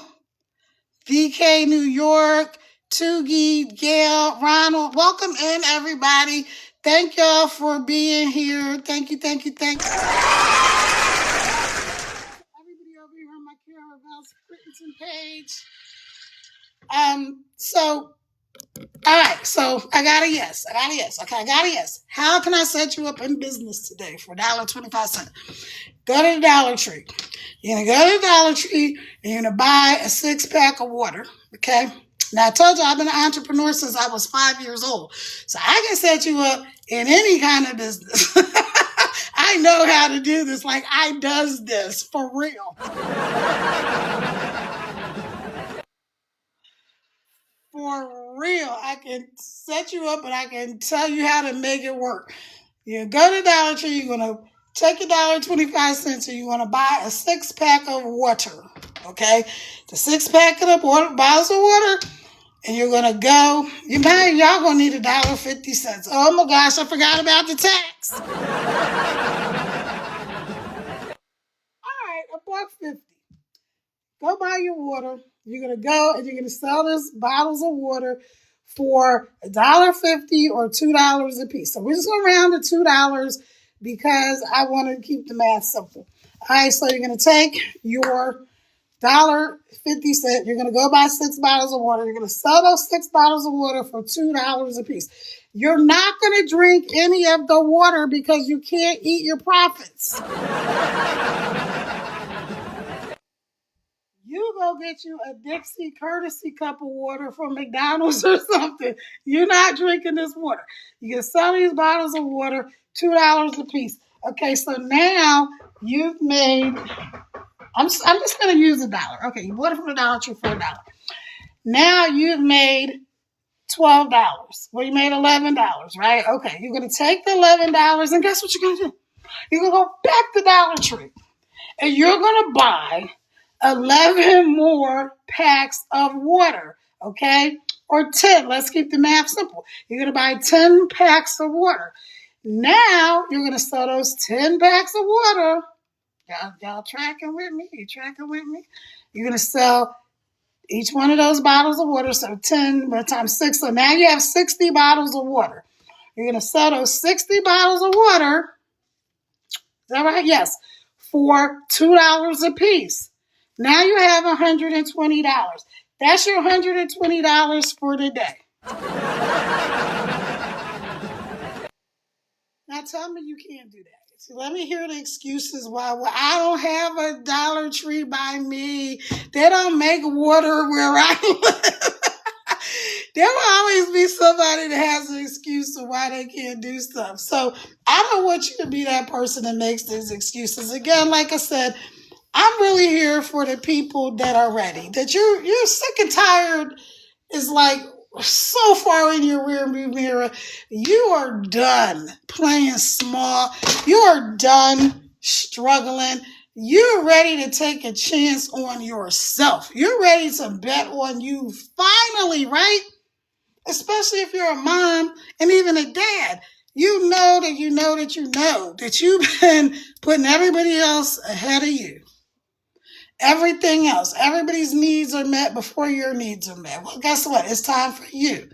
VK New York, Toogie, Gail, Ronald. Welcome in, everybody. Thank y'all for being here. Thank you, thank you, thank you. Everybody over here on my Carol Vels Crittenson page. All right, so I got a yes. Okay, I got a yes. How can I set you up in business today for $1.25? Go to the Dollar Tree. You're going to go to the Dollar Tree and you're going to buy a 6-pack of water, okay? Now, I told you I've been an entrepreneur since I was 5 years old. So I can set you up in any kind of business. I know how to do this. Like, I does this for real. For real. I can set you up and I can tell you how to make it work. You go to Dollar Tree, you're going to take your $1.25 and you're going to buy a 6-pack of water, okay? The 6-pack of water, bottles of water, and you're going to go, y'all going to need $1.50. Oh my gosh, I forgot about the tax. All right, $1.50. Go buy your water. You're going to go and you're going to sell these bottles of water for $1.50 or $2 a piece. So we're just going to round to $2 because I want to keep the math simple. All right, so you're going to take your $1.50. You're going to go buy 6 bottles of water. You're going to sell those 6 bottles of water for $2 a piece. You're not going to drink any of the water because you can't eat your profits. You go get you a Dixie courtesy cup of water from McDonald's or something. You're not drinking this water. You can sell these bottles of water, $2 a piece. Okay, so now you've made, I'm just going to use $1. Okay, you bought it from the Dollar Tree for $1. Now you've made $12. Well, you made $11, right? Okay, you're going to take the $11 and guess what you're going to do? You're going to go back to Dollar Tree and you're going to buy 11 more packs of water, okay? Or 10. Let's keep the math simple. You're going to buy 10 packs of water. Now, you're going to sell those 10 packs of water. Y'all tracking with me? You tracking with me? You're going to sell each one of those bottles of water, so 10 times 6. So now you have 60 bottles of water. You're going to sell those 60 bottles of water. Is that right? Yes. For $2 a piece. Now you have $120. That's your $120 for the day. Now tell me you can't do that. So let me hear the excuses why I don't have a Dollar Tree by me. They don't make water where I live. There will always be somebody that has an excuse of why they can't do stuff. So I don't want you to be that person that makes these excuses. Again, like I said, I'm really here for the people that are ready. That you're sick and tired is like so far in your rearview mirror. You are done playing small. You are done struggling. You're ready to take a chance on yourself. You're ready to bet on you finally, right? Especially if you're a mom and even a dad. You know that you've been putting everybody else ahead of you. Everything else, everybody's needs are met before your needs are met. Well, guess what? It's time for you.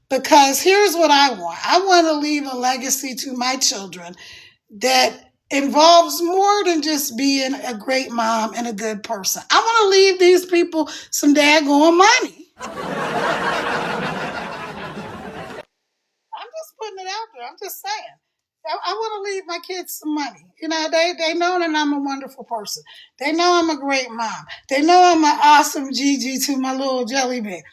Because here's what I want. I want to leave a legacy to my children that involves more than just being a great mom and a good person. I want to leave these people some daggone money. I'm just putting it out there. I'm just saying. I want to leave my kids some money. You know, they know that I'm a wonderful person. They know I'm a great mom. They know I'm an awesome Gigi to my little jelly bean.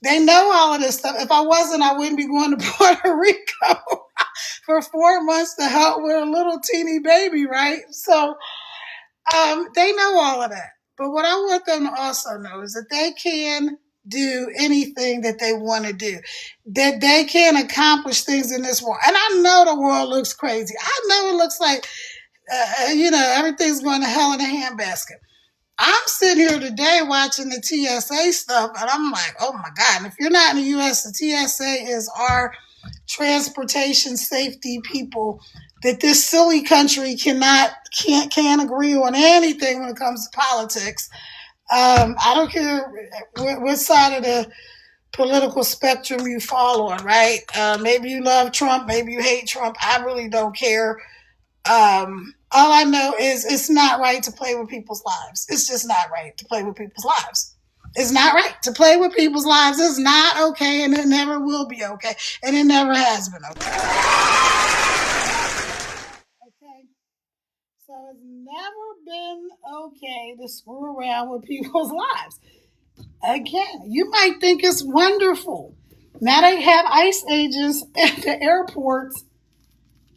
They know all of this stuff. If I wasn't, I wouldn't be going to Puerto Rico for 4 months to help with a little teeny baby, right? So they know all of that. But what I want them to also know is that they can do anything that they want to do, that they can accomplish things in this world. And I know the world looks crazy. I know it looks like, everything's going to hell in a handbasket. I'm sitting here today watching the TSA stuff, and I'm like, oh my God. And if you're not in the U.S., the TSA is our transportation safety people that this silly country can't agree on anything when it comes to politics. I don't care what side of the political spectrum you fall on, right? Maybe you love Trump, maybe you hate Trump. I really don't care. All I know is it's not right to play with people's lives. It's just not right to play with people's lives. It's not right to play with people's lives. It's not okay, and it never will be okay, and it never has been okay. Okay, so it's never been okay to screw around with people's lives. Again, you might think it's wonderful. Now they have ICE agents at the airports.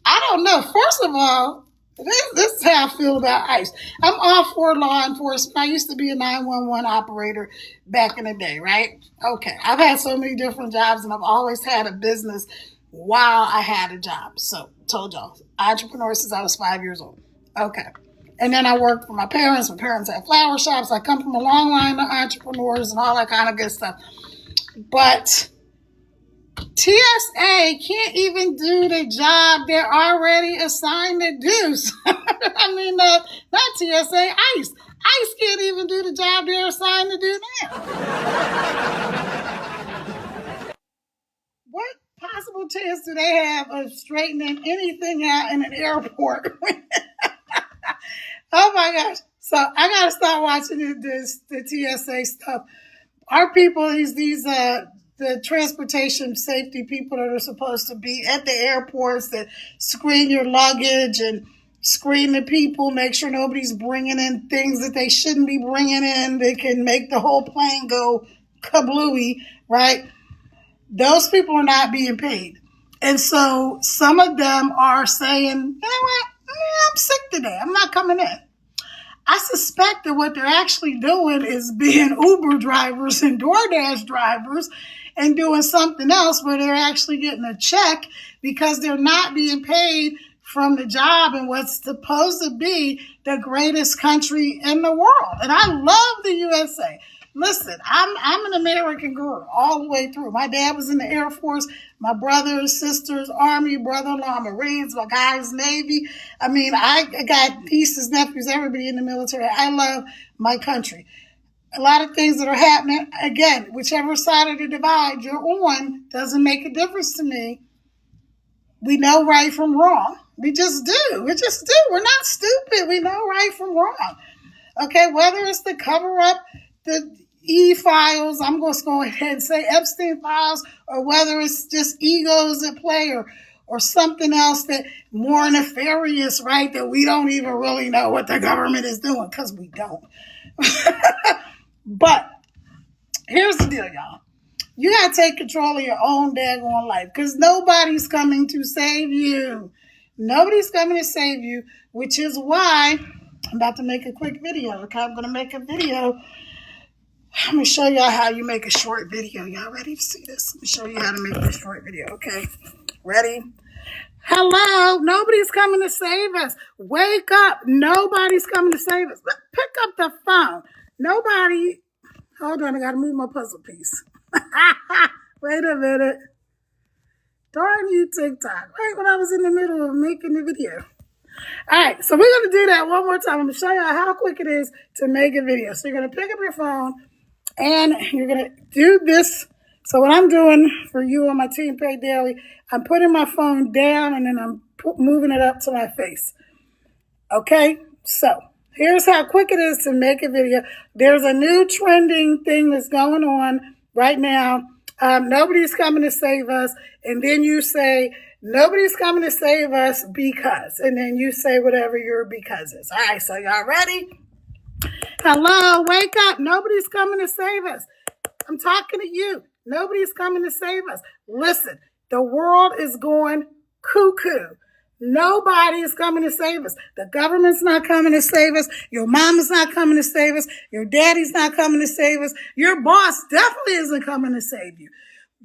I don't know. First of all, this is how I feel about ICE. I'm all for law enforcement. I used to be a 911 operator back in the day, right? Okay. I've had so many different jobs, and I've always had a business while I had a job. So, told y'all, entrepreneur since I was 5 years old. Okay. And then I worked for my parents. My parents had flower shops. I come from a long line of entrepreneurs and all that kind of good stuff. But TSA can't even do the job they're already assigned to do. I mean, not TSA, ICE. ICE can't even do the job they're assigned to do now. What possible chance do they have of straightening anything out in an airport? Oh my gosh. So I gotta start watching the TSA stuff. Our people, the transportation safety people that are supposed to be at the airports that screen your luggage and screen the people, make sure nobody's bringing in things that they shouldn't be bringing in that can make the whole plane go kablooey, right? Those people are not being paid. And so some of them are saying, you know what, I'm sick today. I'm not coming in. I suspect that what they're actually doing is being Uber drivers and DoorDash drivers and doing something else where they're actually getting a check because they're not being paid from the job in what's supposed to be the greatest country in the world. And I love the USA. Listen, I'm an American girl all the way through. My dad was in the Air Force. My brothers, sisters, Army, brother-in-law, Marines, my guys, Navy. I mean, I got nieces, nephews, everybody in the military. I love my country. A lot of things that are happening, again, whichever side of the divide you're on doesn't make a difference to me. We know right from wrong. We just do. We just do. We're not stupid. We know right from wrong. Okay, whether it's to cover up the E-files, I'm going to go ahead and say Epstein files, or whether it's just egos at play or something else that more nefarious, right, that we don't even really know what the government is doing, because we don't. But here's the deal, y'all. You got to take control of your own daggone life, because nobody's coming to save you. Nobody's coming to save you, which is why I'm about to make a quick video. Okay, I'm going to make a video. Let me show y'all how you make a short video. Y'all ready to see this? Let me show you how to make this short video, okay? Ready? Hello, nobody's coming to save us. Wake up. Nobody's coming to save us. Pick up the phone. Nobody. Hold on, I got to move my puzzle piece. Wait a minute. Darn you, TikTok. Right when I was in the middle of making the video. All right, so we're going to do that one more time. I'm going to show you how quick it is to make a video. So you're going to pick up your phone, and you're going to do this. So what I'm doing for you on my Team Pay Daily, I'm putting my phone down, and then I'm moving it up to my face. Okay, so here's how quick it is to make a video. There's a new trending thing that's going on right now. Nobody's coming to save us. And then you say, nobody's coming to save us because. And then you say whatever your because is. All right, so y'all ready? Hello, wake up. Nobody's coming to save us. I'm talking to you. Nobody's coming to save us. Listen, the world is going cuckoo. Nobody is coming to save us. The government's not coming to save us. Your mama's not coming to save us. Your daddy's not coming to save us. Your boss definitely isn't coming to save you.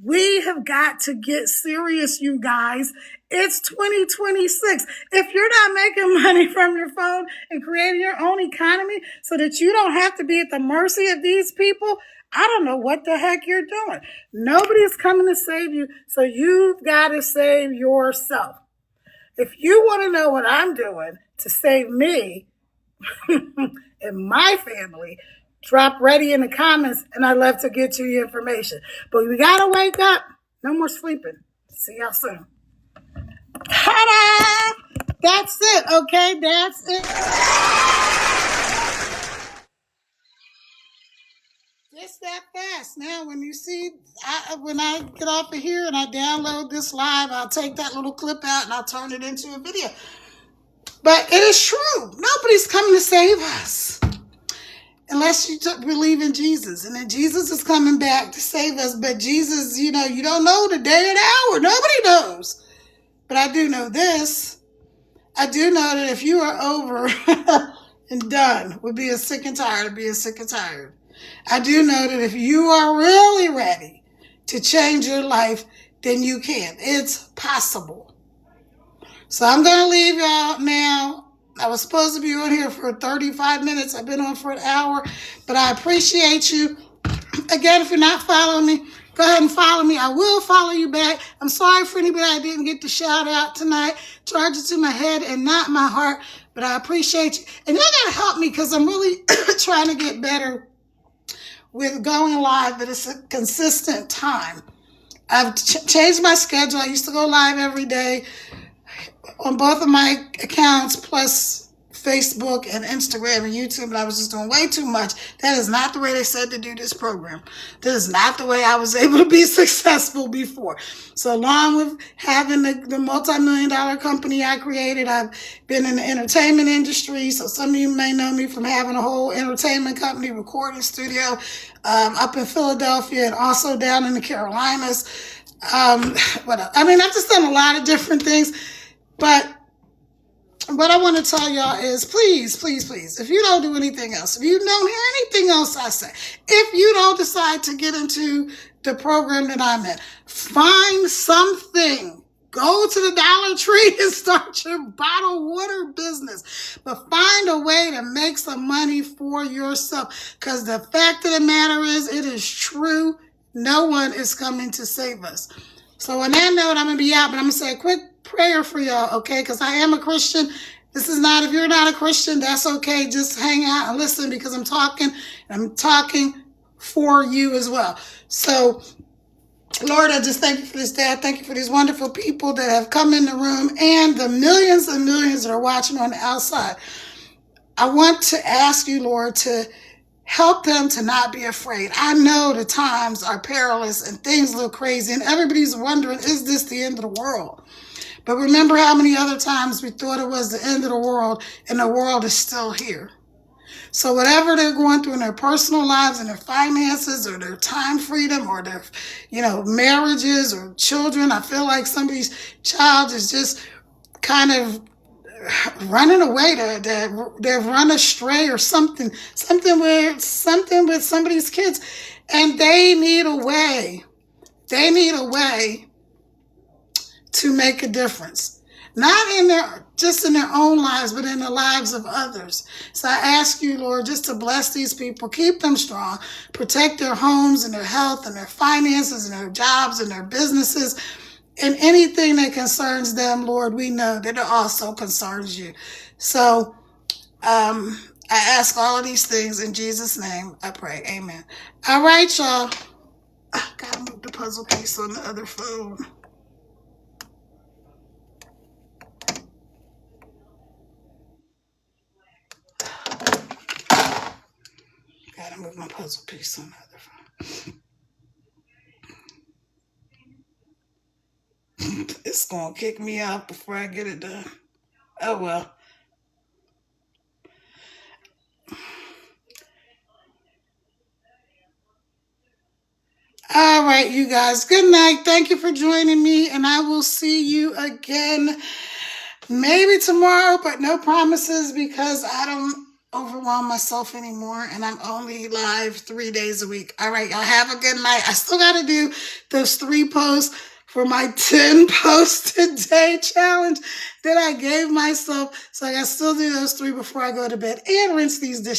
We have got to get serious, you guys. It's 2026. If you're not making money from your phone and creating your own economy so that you don't have to be at the mercy of these people, I don't know what the heck you're doing. Nobody's coming to save you, so you've got to save yourself. If you want to know what I'm doing to save me and my family, drop ready in the comments, and I'd love to get you the information. But we got to wake up. No more sleeping. See y'all soon. Ta-da! That's it, okay? That's it. Just that fast. Now, when you see, when I get off of here and I download this live, I'll take that little clip out and I'll turn it into a video. But it is true. Nobody's coming to save us unless you believe in Jesus. And then Jesus is coming back to save us. But Jesus, you don't know the day or the hour. Nobody knows. But I do know this. I do know that if you are over and done with being sick and tired of being sick and tired, I do know that if you are really ready to change your life, then you can. It's possible. So I'm going to leave y'all now. I was supposed to be on here for 35 minutes. I've been on for an hour, but I appreciate you. Again, if you're not following me, go ahead and follow me. I will follow you back. I'm sorry for anybody I didn't get to shout out tonight. Charge it to my head and not my heart, but I appreciate you. And y'all got to help me because I'm really trying to get better with going live at a consistent time. I've changed my schedule. I used to go live every day on both of my accounts, plus Facebook and Instagram and YouTube, and I was just doing way too much. That is not the way they said to do this program. That is not the way I was able to be successful before. So along with having the multi-million-dollar company I created, I've been in the entertainment industry. So some of you may know me from having a whole entertainment company, recording studio up in Philadelphia and also down in the Carolinas. What else? I mean, I've just done a lot of different things, but what I want to tell y'all is please, please, please, if you don't do anything else, if you don't hear anything else I say, if you don't decide to get into the program that I'm in, find something. Go to the Dollar Tree and start your bottled water business. But find a way to make some money for yourself. Because the fact of the matter is, it is true. No one is coming to save us. So on that note, I'm going to be out, but I'm going to say a quick prayer for y'all, okay? Because I am a Christian. This is not, if you're not a Christian, that's okay. Just hang out and listen because I'm talking for you as well. So, Lord, I just thank you for this day. I thank you for these wonderful people that have come in the room and the millions and millions that are watching on the outside. I want to ask you, Lord, to help them to not be afraid. I know the times are perilous and things look crazy and everybody's wondering, is this the end of the world? But remember how many other times we thought it was the end of the world and the world is still here. So whatever they're going through in their personal lives and their finances or their time freedom or their, marriages or children, I feel like somebody's child is just kind of running away. They've run astray or something with somebody's kids, and they need a way. They need a way to make a difference, not just in their own lives, but in the lives of others. So I ask you, Lord, just to bless these people, keep them strong, protect their homes and their health and their finances and their jobs and their businesses and anything that concerns them. Lord, we know that it also concerns you. So I ask all of these things in Jesus' name. I pray. Amen. All right, y'all. I gotta move the puzzle piece on the other phone. Gotta move my puzzle piece on the other phone. It's gonna kick me out before I get it done. Oh well. All right, you guys. Good night. Thank you for joining me, and I will see you again maybe tomorrow, but no promises because I don't overwhelm myself anymore, and I'm only live 3 days a week. All right, y'all have a good night. I still got to do those 3 posts for my 10 posts a day challenge that I gave myself. So I got to still do those 3 before I go to bed and rinse these dishes.